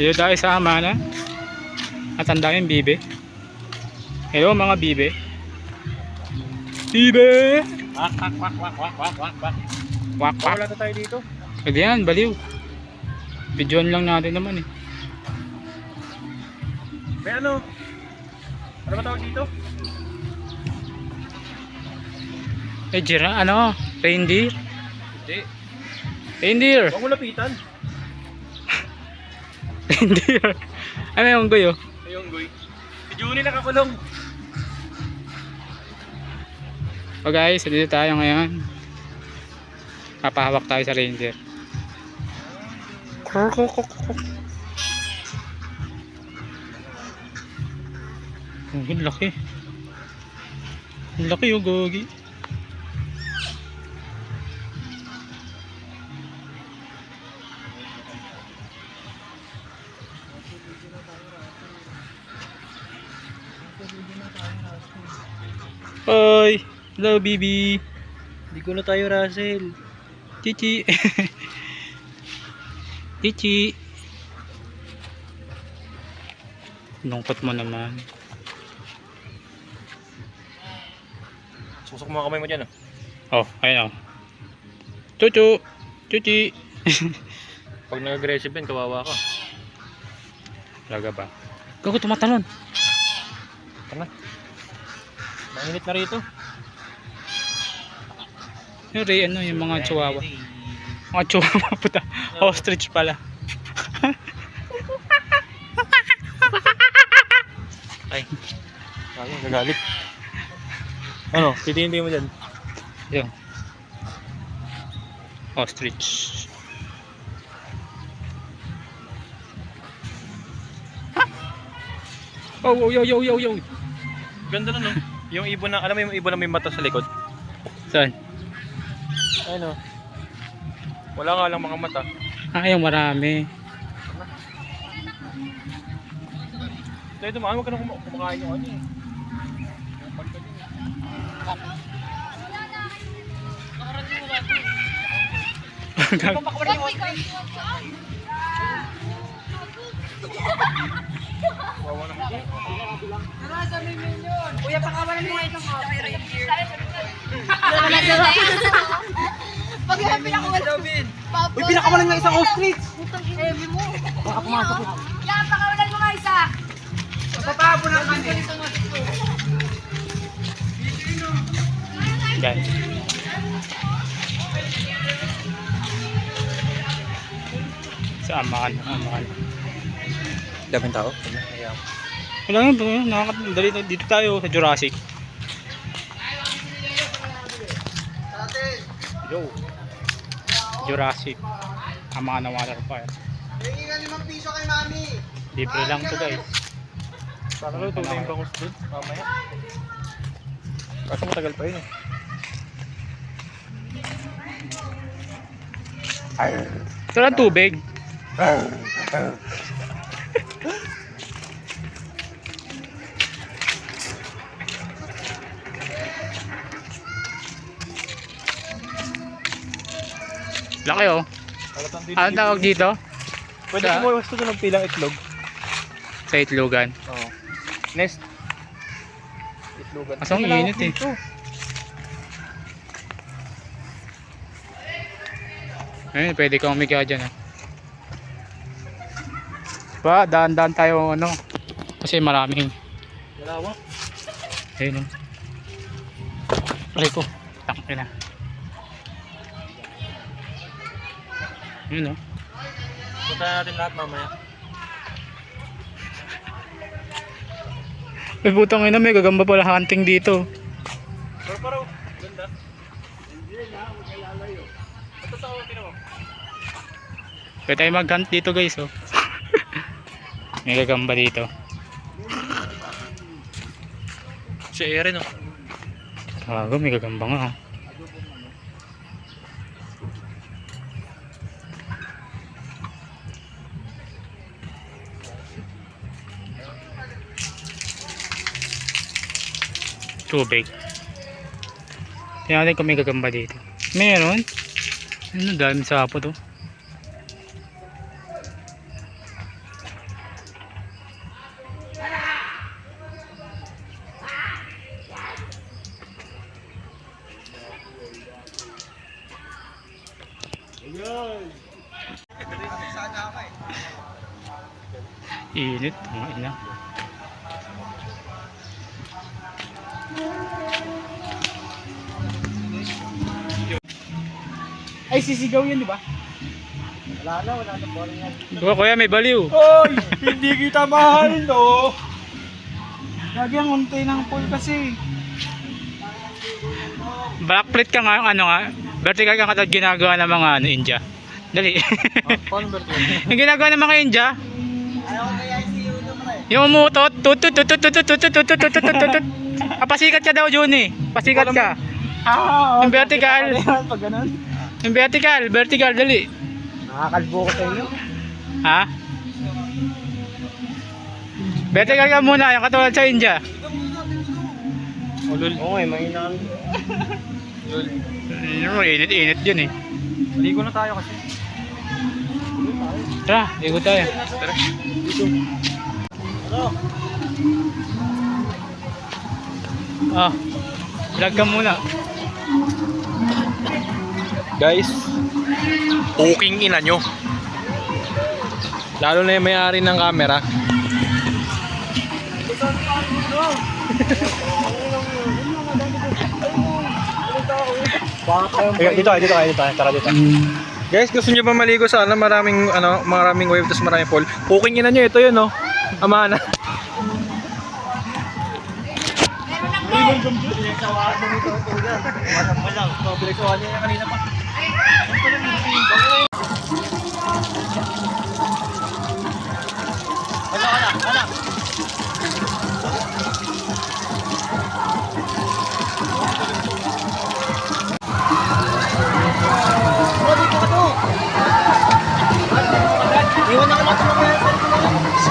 Dito tayo sa Amana. At ang daming bibe. Hello mga bibe. Bibe! Wak, wak, wak, wak, wak, wak, wak, wak. Wak wak. Wala na tayo dito. Pwede yan, baliw. Videoan lang natin naman eh. May ano? Ano ba tawag dito? Eh, ano? Reindeer? Hindi. Reindeer! Huwag mo lapitan. Reindeer! Ano yung guyo? Ayun, Goy. Si Juni nakakulong. So guys, dito tayo ngayon. Papahawak tayo sa reindeer. Ang laki. Ang laki yung gogi. Hoy! Hello, Bibi! Hindi ko na tayo, Russell. Chichi! Chichi! Lungkot mo naman. Susok mo ang kamay mo dyan, Oh, ayun oh. Chuchu! Chuchi! Pag nag-aggressive yan, kawawa ka. Talaga ba? Gago, tumatalon! Tara na. Mainit na rito. Yung ano, yung mga chihuahua. Mga chihuahua puta. Ostrich pala. Ay. Ay, nagalit. Ano? Titingin mo dyan. Yung ostrich. Oh, oh, yo, yo, yo, yo. Ganda na, no? Yung ibon na, alam mo yung ibon na may mata sa likod? Saan? Ano? Wala nga lang mga mata. Ah, yung marami. Dahil dumaan, huwag ka na kumakain yung ano eh. Yung pagka din Wawa naman. Tara, sa minion. Kuya, pakawalan mo nga itong coffee reindeer. Pag yung pinakawalan. Uy, pinakawalan nga isang ostrich! Putang heavy mo. Baka pumasok ko. Yan, pakawalan mo nga isa. Patapon na kami. Guys. Sa Amaan. Daming tao? Wala nga, nakakadali dito tayo sa Jurassic. Yo. Jurassic. Amana Water Park. Hingi ka 5 piso kay mami. Libre lang to guys. Sana lang ito na yung bangus doon. Mamaya. Kaso matagal pa yun eh. Ito lang tubig. Laki oh. Anong tawag dito? Pwede Sa- kumuha gusto ng pilang itlog. Sa itlogan. Oo. Nest. Itlogan. Kaso ang init eh. Ayun, pwede kang umiga dyan ah. Pa, daan-daan tayo ano. Kasi maraming. Dalawa. Ayun oh. Aray ko. Takot na. Yun oh. Punta natin lahat mamaya. May putang ina, may gagamba pala hunting dito. Pero parang ganda. Ito sa akin mo. Pwede tayo mag-hunt dito guys oh. May gagamba dito. Si Aaron oh. Tawago, may gagamba nga oh. Tubig. Tingnan natin kung may gagamba dito. Meron. Ano, dami sapo to. Init, mga ina. Ay, sisigaw yan, di ba? Wala na boring yan. Kuya, may baliw. Hoy! Hindi kita mahal, no? Lagi ang untay ng pool kasi. Backplate ka nga, ano nga, vertical ka katad ginagawa ng mga ano, India. Dali. Paano ba ito? Yung ginagawa ng mga India, Ayaw ko kaya si Udo mo eh. yung umutot, tutut. Pasikat ka daw, Juni. Pasikat ka. Yung vertical. Pag ganun. Yung vertical, dali. Nakakalbo ko sa inyo. Ha? Vertical ka muna, yung katulad sa India. Ulul. Oo eh, mahina kami. Init yun eh. Maligo na tayo kasi. Tara, ikot tayo. Tara. Ah, vlog ka muna. Guys, puking ina nyo. Lalo na yung may-ari ng camera. Dito tayo. Tara dito. Guys, gusto niyo ba maligo sa maraming wave tapos maraming pool? Puking ina nyo, ito yun, no? Amana. Iwan na ka na tumagay.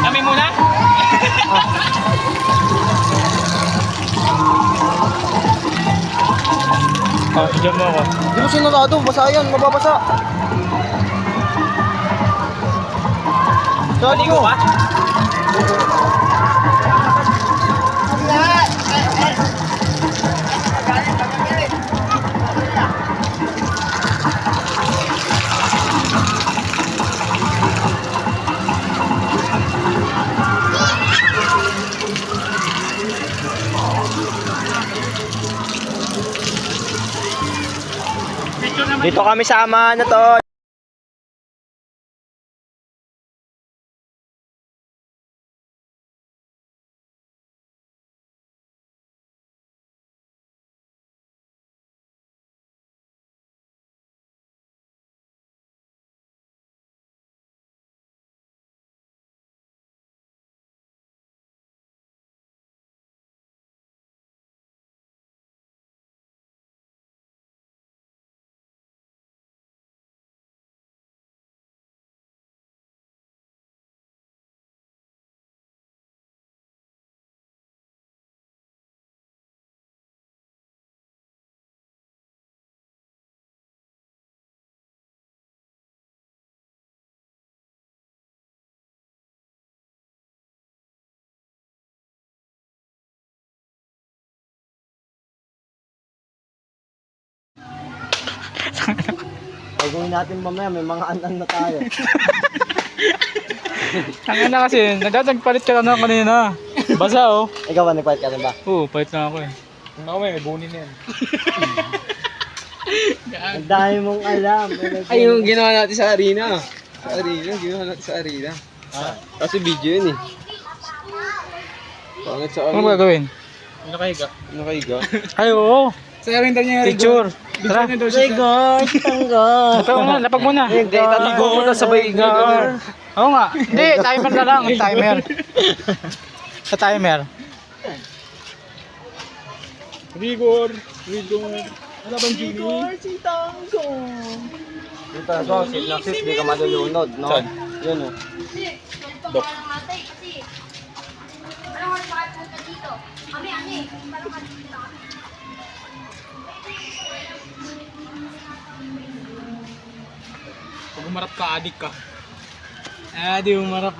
Kami muna? Diyan mo ako. Di mo sinurado, basa yan, mababasa. Sali ko. Dito kami sama na to. Gagawin natin mamaya, may mga anan na tayo. Ang na kasi, nagpalit ka na kanina. Basa oh. Ikaw ba, nagpalit ka rin ba? Oo, palit na ako eh. Ako may bunin yan. Ang dami mong alam. Ay, yung ginawa natin sa arena. Ginawa natin sa arena. Kasi video yun eh. Pangit sa Ano arena. gagawin? Nakahiga. Nakaiga. Ay, oo. Sayang daw niya yung Picture. Tara. Rigor, tanggal. Lapag muna. Hindi, tatigo ko na sabay igar. Oo nga. Hindi, timer na lang. Timer. Sa timer. Rigor. Wala bang Jimmy? Dito na to, sit na sit, di ka malulunod, no? Saan? Yun oh. Dok. Parang wala makapunta dito. Ami. Parang dito. Pag umarap ka, adik ka. Di umarap.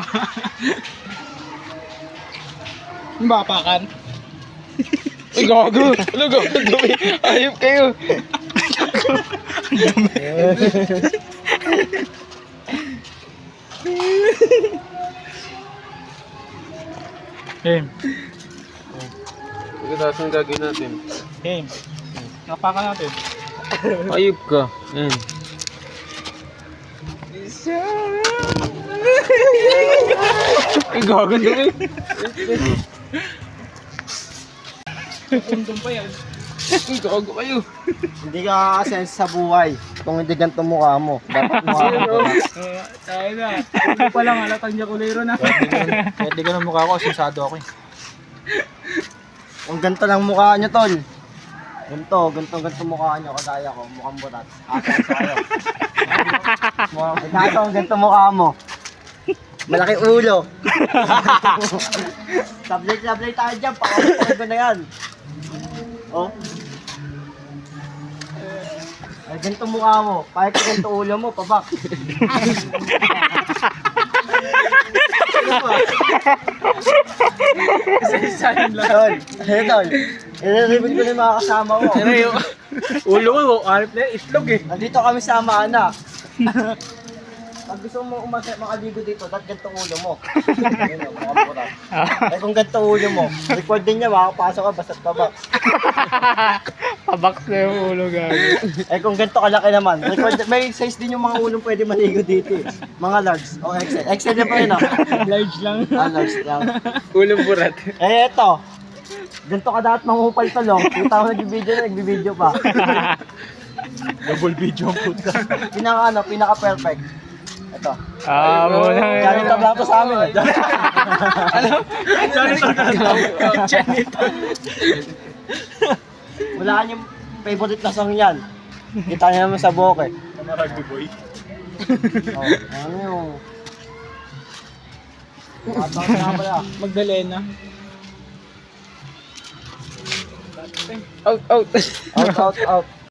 Yung bapakan. Ay, gago. Ano gago? Dumi. Ayop kayo. Game. Ito tapos ang gagawin natin. Game. Napakan natin. Ayup ka. Ayan. Ay, gaganda eh. Kundong pa yan. Ay, gago kayo. Hindi ka kakasense sa buhay. Kung hindi ganito mukha mo. Dapat mukha mo. Tayo na. Hindi pa lang, halatang niya kulero na. Kahit di ka ng mukha ko, asensado ako eh. Kung ganito lang mukha nyo, tol. Ganito mukha nyo. Kagaya ko, mukhang butat. Asenso kayo. Kaso kung ganito mukha mo. Malaki ulo. Sablay tayo dyan. Pakapagod ko na yan. Oh. Ay, ganito mukha mo. Kahit ganito ulo mo, pabak. Ano ba? Isa-isahin lang. Tol, ayun tol. I-reveal ko na yung mga kasama mo. Ano yung ulo ko, arip na yan, itlog eh. Nandito kami sa Amana. Pag gusto mo makaligo dito, dapat ganito ulo mo. Ayun o, mga butas. Eh kung ganito ulo mo, record din niya, makakapasok ka basta't pabak. Pabox na yung ulo gago. Eh kung ganito kalaki naman, record, may size din yung mga ulong pwede maligo dito eh. Mga large o XL. XL na pa yun ah. Large lang. Large lang. Ulang burat. Eh eto, ganito ka dapat mangupal to long. Kita ko nagbibideo pa. Double video ang puta. Pinaka-perfect. Ito. Muna. Ganito lang to sa amin eh. Janito. Wala yung favorite na song yan. Kita niya naman sa buhok eh. Ano rugby boy? Oh, ano yung... Matang na pala. Magdalena. Out. Out.